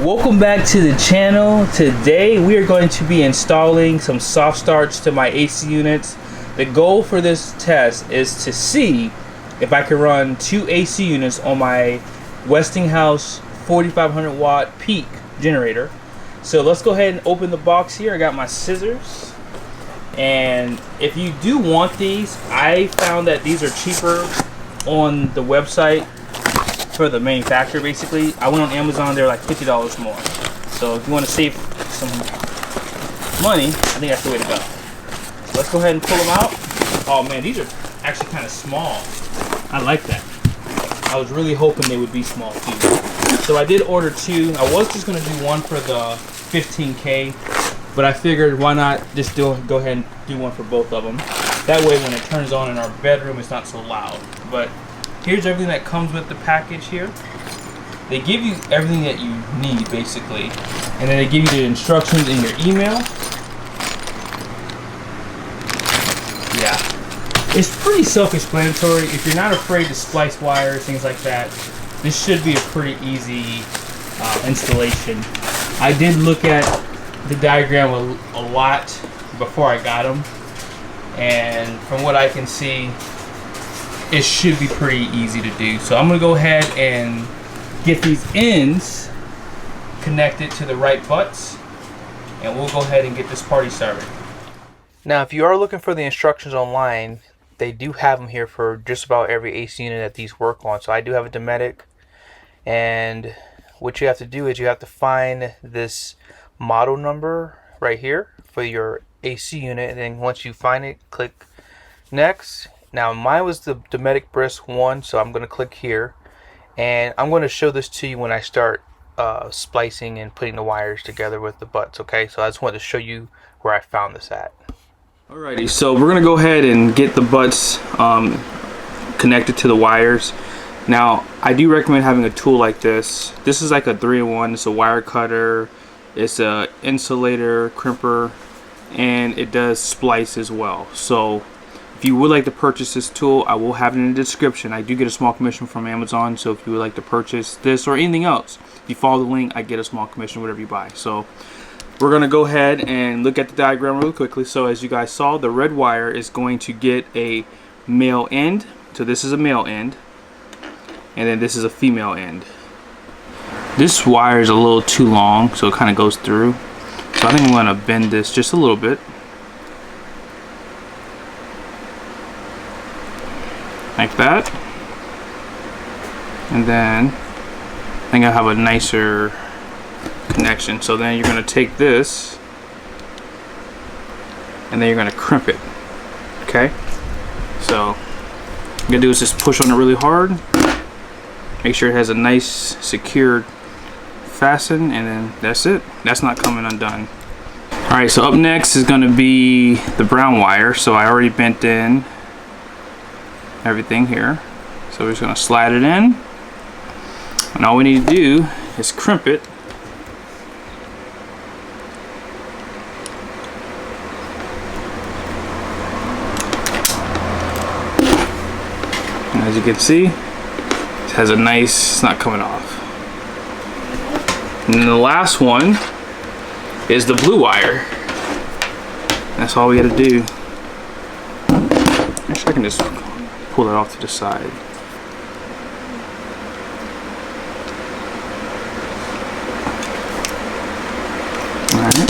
Welcome back to the channel. Today we are going to be installing some soft starts to my AC units. The goal for this test is to see if I can run 2 AC units on my Westinghouse 4500 watt peak generator. So let's go ahead and open the box here. I got my scissors, and if you do want these, I found that these are cheaper on the website for the manufacturer. Basically, I went on Amazon, they're like $50 more. So if you want to save some money, I think that's the way to go. So let's go ahead and pull them out. Oh man, these are actually kind of small. I like that. I was really hoping they would be small too. So I did order 2. I was just going to do one for the 15K, but I figured why not just go ahead and do one for both of them. That way when it turns on in our bedroom, it's not so loud. But here's everything that comes with the package here. They give you everything that you need basically, and then they give you the instructions in your email. Yeah, it's pretty self-explanatory. If you're not afraid to splice wires, things like that, this should be a pretty easy installation. I did look at the diagram a lot before I got them, and from what I can see, it should be pretty easy to do. So I'm gonna go ahead and get these ends connected to the right butts, and we'll go ahead and get this party started. Now, if you are looking for the instructions online, they do have them here for just about every AC unit that these work on. So I do have a Dometic, and what you have to do is you have to find this model number right here for your AC unit, and then once you find it, click next. Now mine was the Dometic Brisk 1, so I'm going to click here, and I'm going to show this to you when I start splicing and putting the wires together with the butts. Okay, so I just wanted to show you where I found this at. Alrighty, so we're going to go ahead and get the butts connected to the wires. Now I do recommend having a tool like this. This is like a 3-in-1. It's a wire cutter, it's a insulator, crimper, and it does splice as well. So if you would like to purchase this tool, I will have it in the description. I do get a small commission from Amazon, so if you would like to purchase this or anything else, if you follow the link, I get a small commission whatever you buy. So we're going to go ahead and look at the diagram really quickly. So as you guys saw, the red wire is going to get a male end. So this is a male end, and then this is a female end. This wire is a little too long, so it kind of goes through. So I think I'm going to bend this just a little bit, like that, and then I think I have a nicer connection. So then you're going to take this and then you're going to crimp it. Okay, so what you're going to do is just push on it really hard, make sure it has a nice secured fasten, and then that's it. That's not coming undone. Alright, so up next is going to be the brown wire. So I already bent in everything here, so we're just going to slide it in, and all we need to do is crimp it. And as you can see, it has a nice, it's not coming off. And then the last one is the blue wire. That's all we got to do. Actually, I can just pull it off to the side. Alright.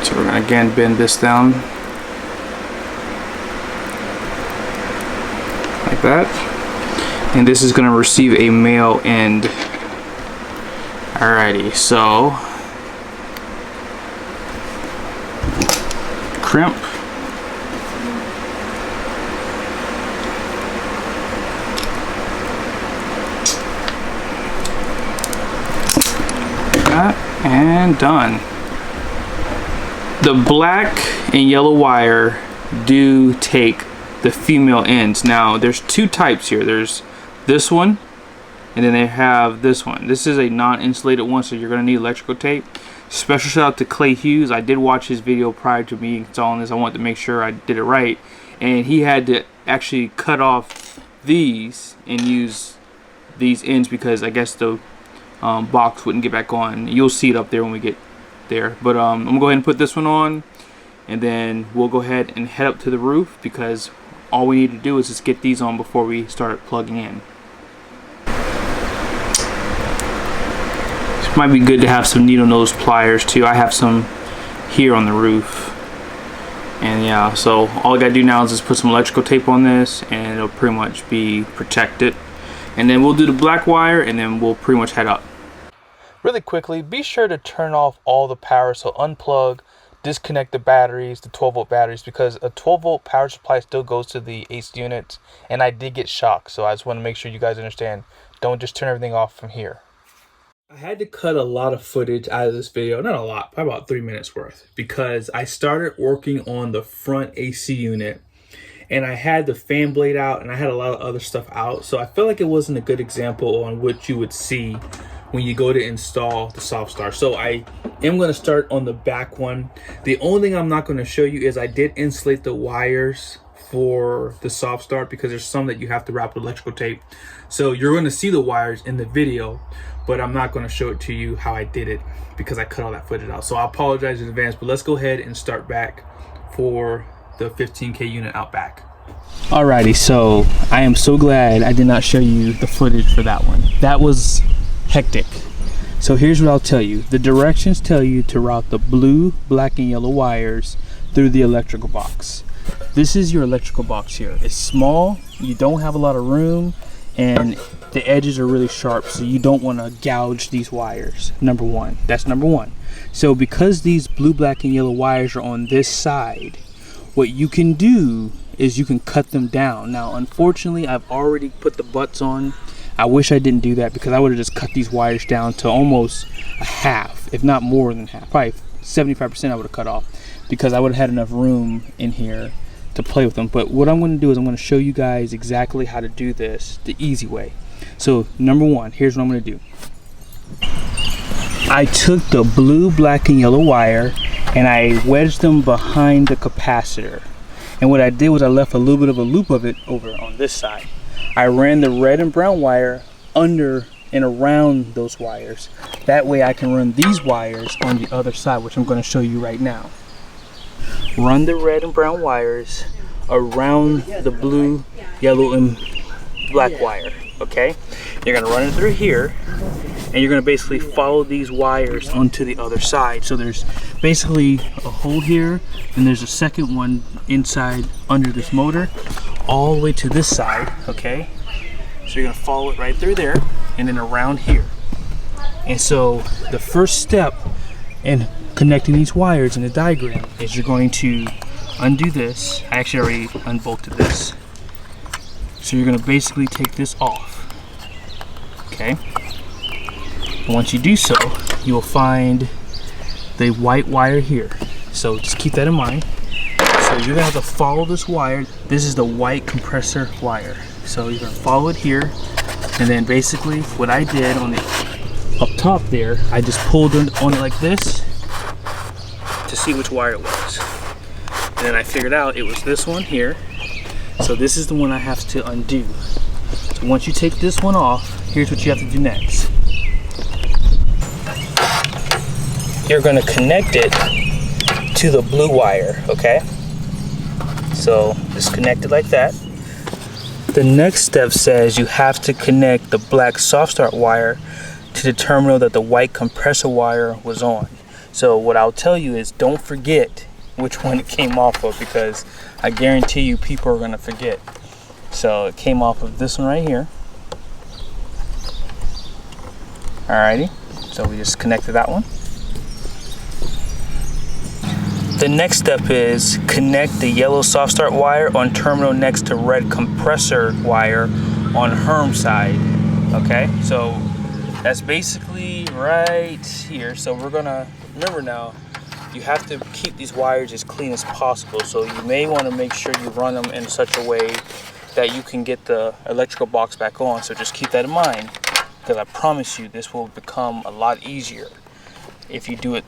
So we're going to again bend this down like that. And this is going to receive a male end. Alrighty, so crimp. And done. The black and yellow wire do take the female ends. Now there's 2 types here. There's this one, and then they have this one. This is a non-insulated one, so you're going to need electrical tape. Special shout out to Clay Hughes. I did watch his video prior to me installing this. I wanted to make sure I did it right, and he had to actually cut off these and use these ends because I guess the box wouldn't get back on. You'll see it up there when we get there. But I'm gonna go ahead and put this one on, and then we'll go ahead and head up to the roof because all we need to do is just get these on before we start plugging in. It might be good to have some needle nose pliers too. I have some here on the roof. And yeah, so all I gotta do now is just put some electrical tape on this and it'll pretty much be protected. And then we'll do the black wire and then we'll pretty much head up. Really quickly, be sure to turn off all the power. So unplug, disconnect the batteries, the 12-volt batteries, because a 12-volt power supply still goes to the AC units. And I did get shocked, so I just want to make sure you guys understand. Don't just turn everything off from here. I had to cut a lot of footage out of this video, not a lot, probably about 3 minutes worth, because I started working on the front AC unit and I had the fan blade out and I had a lot of other stuff out. So I felt like it wasn't a good example on what you would see when you go to install the SoftStart. So I am going to start on the back one. The only thing I'm not going to show you is I did insulate the wires for the SoftStart because there's some that you have to wrap with electrical tape. So you're going to see the wires in the video, but I'm not going to show it to you how I did it because I cut all that footage out. So I apologize in advance, but let's go ahead and start back for the 15K unit out back. Alrighty, so I am so glad I did not show you the footage for that one. That was hectic. So here's what I'll tell you. The directions tell you to route the blue, black, and yellow wires through the electrical box. This is your electrical box here. It's small, you don't have a lot of room, and the edges are really sharp, so you don't want to gouge these wires. Number one. That's number one. So because these blue, black, and yellow wires are on this side, what you can do is you can cut them down. Now, unfortunately, I've already put the butts on. I wish I didn't do that because I would have just cut these wires down to almost a half, if not more than half. Probably 75% I would have cut off because I would have had enough room in here to play with them. But what I'm going to do is I'm going to show you guys exactly how to do this the easy way. So number one, here's what I'm going to do. I took the blue, black, and yellow wire and I wedged them behind the capacitor. And what I did was I left a little bit of a loop of it over on this side. I ran the red and brown wire under and around those wires. That way I can run these wires on the other side, which I'm going to show you right now. Run the red and brown wires around the blue, yellow, and black wire, okay? You're going to run it through here, and you're going to basically follow these wires onto the other side. So there's basically a hole here, and there's a second one inside under this motor, all the way to this side, okay? So you're going to follow it right through there, and then around here. And so the first step in connecting these wires in the diagram is you're going to undo this. I actually already unbolted this. So you're going to basically take this off, okay? And once you do so, you will find the white wire here. So just keep that in mind. So you're gonna have to follow this wire. This is the white compressor wire. So you're gonna follow it here, and then basically what I did on the up top there, I just pulled on it like this to see which wire it was. And then I figured out it was this one here. So this is the one I have to undo. So once you take this one off, here's what you have to do next. You're gonna connect it to the blue wire, okay? So just connect it like that. The next step says you have to connect the black SoftStart wire to the terminal that the white compressor wire was on. So what I'll tell you is don't forget which one it came off of, because I guarantee you people are gonna forget. So it came off of this one right here. Alrighty, so we just connected that one. The next step is connect the yellow SoftStart wire on terminal next to red compressor wire on HERM side. Okay, so that's basically right here. So we're gonna, remember now, you have to keep these wires as clean as possible. So you may want to make sure you run them in such a way that you can get the electrical box back on. So just keep that in mind, because I promise you this will become a lot easier if you do it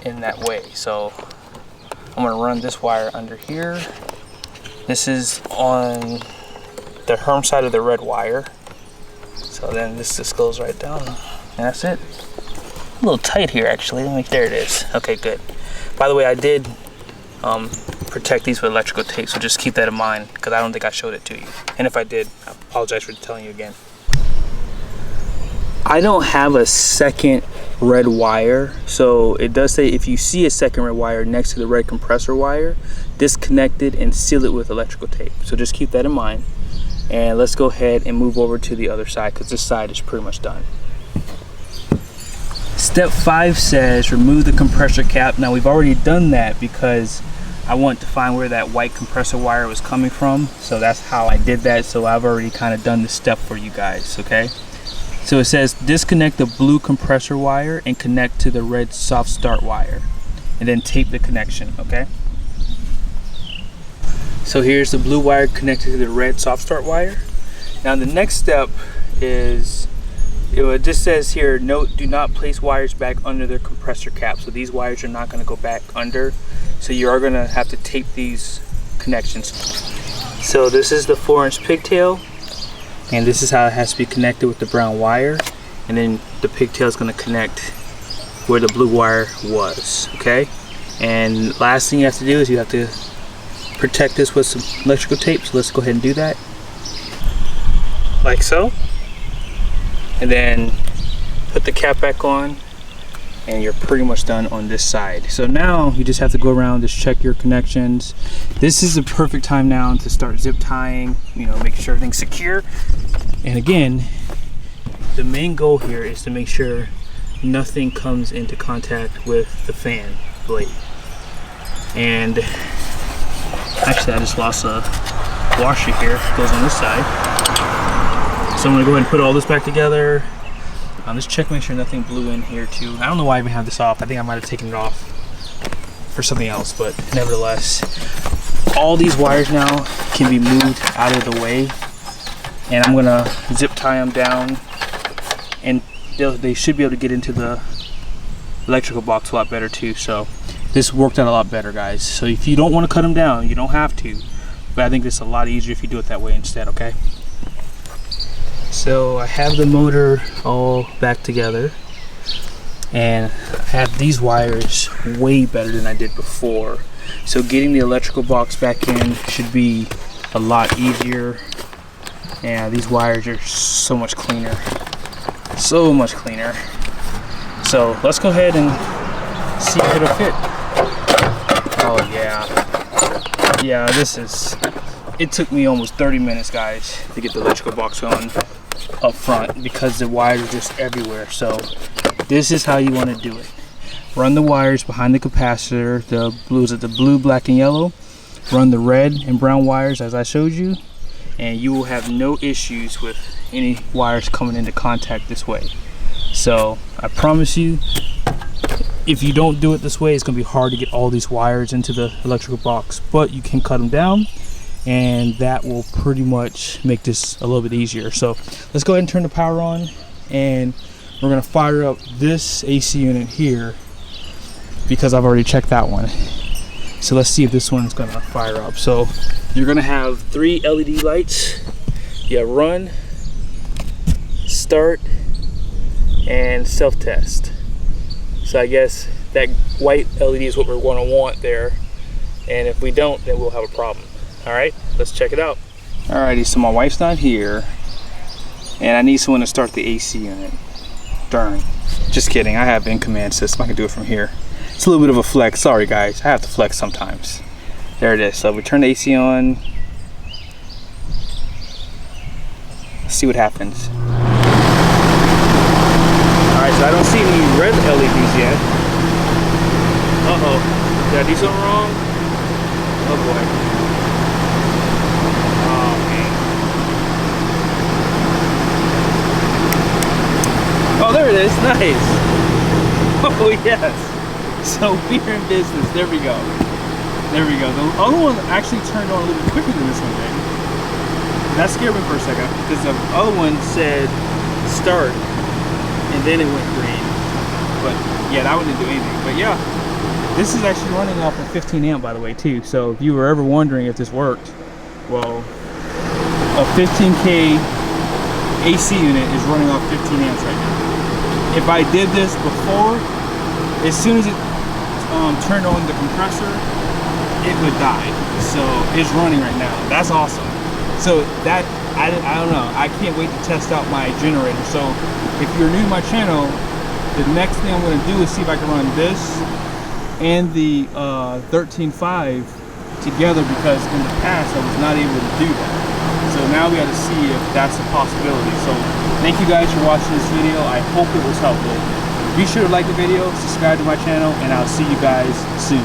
in that way. So I'm going to run this wire under here. This is on the HERM side of the red wire. So So then this just goes right down, and that's it. A little tight here actually. There it is. Okay, good. By the way, I did protect these with electrical tape, so just keep that in mind, because I don't think I showed it to you. And if I did, I apologize for telling you again. I don't have a second red wire, so it does say if you see a second red wire next to the red compressor wire, disconnect it and seal it with electrical tape. So just keep that in mind. And let's go ahead and move over to the other side, because this side is pretty much done. Step 5 says remove the compressor cap. Now we've already done that because I want to find where that white compressor wire was coming from. So that's how I did that. So I've already kind of done this step for you guys, okay? So it says disconnect the blue compressor wire and connect to the red soft start wire. And then tape the connection, okay? So here's the blue wire connected to the red soft start wire. Now the next step is, it just says here, note, do not place wires back under their compressor cap. So these wires are not going to go back under. So you are going to have to tape these connections. So this is the 4-inch pigtail, and this is how it has to be connected with the brown wire. And then the pigtail is going to connect where the blue wire was, okay? And last thing you have to do is you have to protect this with some electrical tape. So let's go ahead and do that. Like so. And then put the cap back on, and you're pretty much done on this side. So now you just have to go around, just check your connections. This is the perfect time now to start zip tying, you know, make sure everything's secure. And again, the main goal here is to make sure nothing comes into contact with the fan blade. And actually I just lost a washer here, it goes on this side. So I'm gonna go ahead and put all this back together. Just check, make sure nothing blew in here too. I don't know why I even have this off. I think I might have taken it off for something else, but nevertheless, all these wires now can be moved out of the way, and I'm gonna zip tie them down, and they should be able to get into the electrical box a lot better too. So this worked out a lot better, guys. So if you don't want to cut them down, you don't have to, but I think it's a lot easier if you do it that way instead, okay? So I have the motor all back together, and I have these wires way better than I did before. So getting the electrical box back in should be a lot easier. And these wires are so much cleaner. So much cleaner. So let's go ahead and see if it'll fit. Oh yeah. Yeah, it took me almost 30 minutes, guys, to get the electrical box on up front because the wires are just everywhere. So this is how you want to do it. Run the wires behind the capacitor, the blue, black, and yellow. Run the red and brown wires as I showed you, and you will have no issues with any wires coming into contact this way. So I promise you, if you don't do it this way, it's going to be hard to get all these wires into the electrical box, but you can cut them down, and that will pretty much make this a little bit easier. So let's go ahead and turn the power on, and we're going to fire up this AC unit here because I've already checked that one. So let's see if this one's going to fire up. So you're going to have 3 LED lights. Yeah, run, start, and self-test. So I guess that white LED is what we're going to want there, and if we don't, then we'll have a problem. All right, let's check it out. Alrighty, so my wife's not here, and I need someone to start the AC unit. Darn, just kidding, I have in-command system, I can do it from here. It's a little bit of a flex, sorry guys, I have to flex sometimes. There it is, so we turn the AC on. Let's see what happens. Alright, so I don't see any red LEDs yet. Uh-oh, did I do something wrong? Oh boy. Oh, there it is. Nice. Oh, yes. So we're in business. There we go. There we go. The other one actually turned on a little bit quicker than this one did. That scared me for a second because the other one said start and then it went green. But yeah, that one didn't do anything. But yeah, this is actually running off of 15 amp, by the way, too. So if you were ever wondering if this worked, well, a 15K AC unit is running off 15 amps right now. If I did this before, as soon as it turned on the compressor, it would die. So it's running right now. That's awesome. So that, I don't know, I can't wait to test out my generator. So if you're new to my channel, the next thing I'm going to do is see if I can run this and the 13.5 together, because in the past I was not able to do that. So now we got to see if that's a possibility. So thank you guys for watching this video. I hope it was helpful. Be sure to like the video, subscribe to my channel, and I'll see you guys soon.